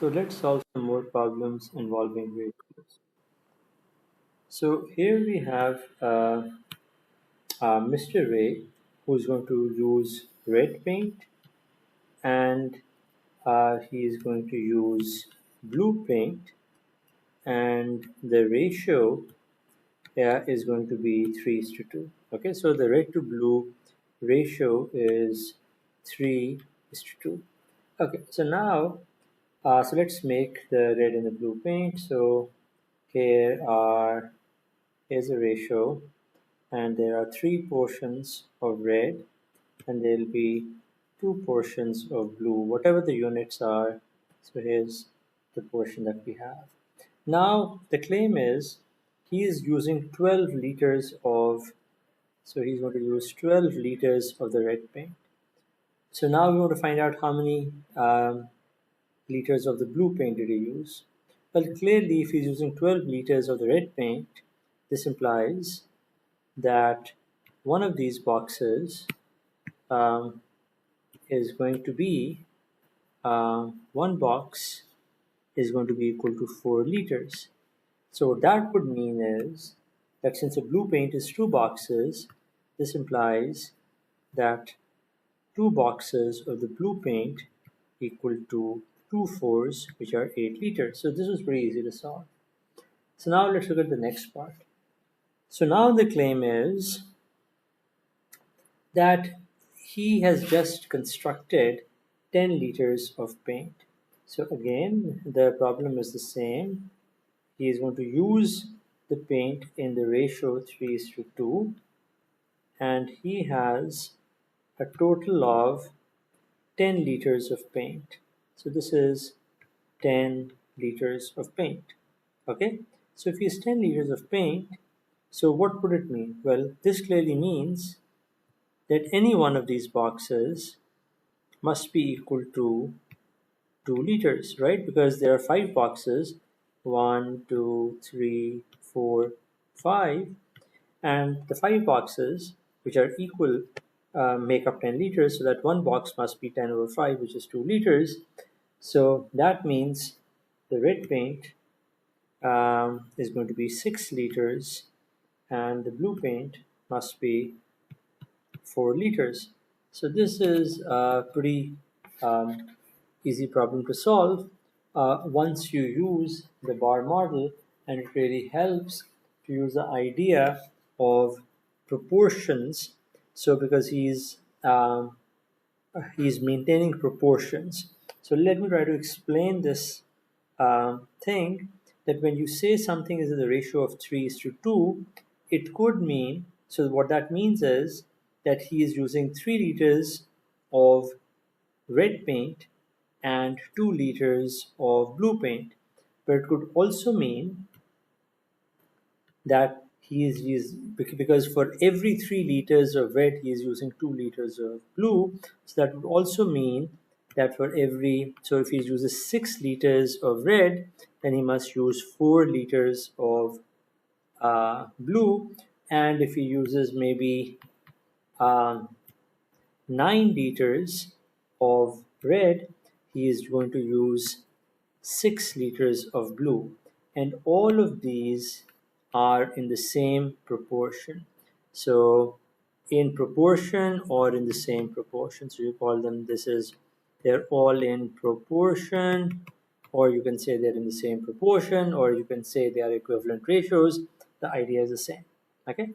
So let's solve some more problems involving ratios. So here we have Mr. Ray, who's going to use red paint, and he is going to use blue paint, and the ratio is going to be 3:2. Okay, so the red to blue ratio is 3:2. Okay, so now so let's make the red and the blue paint. So here's a ratio, and there are three portions of red, and there'll be two portions of blue, whatever the units are. So here's the portion that we have. Now the claim is he is using 12 liters of, so he's going to use 12 liters of the red paint. So now we want to find out how many liters of the blue paint did he use. Well, clearly, if he's using 12 liters of the red paint, this implies that one of these boxes um, is going to be, one box is going to be equal to 4 liters. So what that would mean is that since the blue paint is two boxes, this implies that two boxes of the blue paint equal to 2 4s, which are 8 liters. So this was pretty easy to solve. So now let's look at the next part. So now the claim is that he has just constructed 10 liters of paint. So again, the problem is the same. He is going to use the paint in the ratio 3:2, and he has a total of 10 liters of paint. So this is 10 liters of paint. Okay, so if he has 10 liters of paint, so what would it mean? Well, this clearly means that any one of these boxes must be equal to 2 liters, right? Because there are 5 boxes, 1, 2, 3, 4, 5, and the 5 boxes, which are equal, make up 10 liters, so that one box must be 10 over 5, which is 2 liters. So that means the red paint is going to be 6 liters, and the blue paint must be 4 liters. So this is a pretty easy problem to solve once you use the bar model, and it really helps to use the idea of proportions. So because he's maintaining proportions. So let me try to explain this thing, that when you say something is in the ratio of 3:2, it could mean, so what that means is that he is using 3 liters of red paint and 2 liters of blue paint. But it could also mean that because for every 3 liters of red he is using 2 liters of blue. So that would also mean that for every, so if he uses 6 liters of red, then he must use 4 liters of blue. And if he uses maybe 9 liters of red, he is going to use 6 liters of blue. And all of these are in the same proportion. So in proportion or in the same proportion. So you call them, they're all in proportion, or you can say they're in the same proportion, or you can say they are equivalent ratios. The idea is the same. Okay.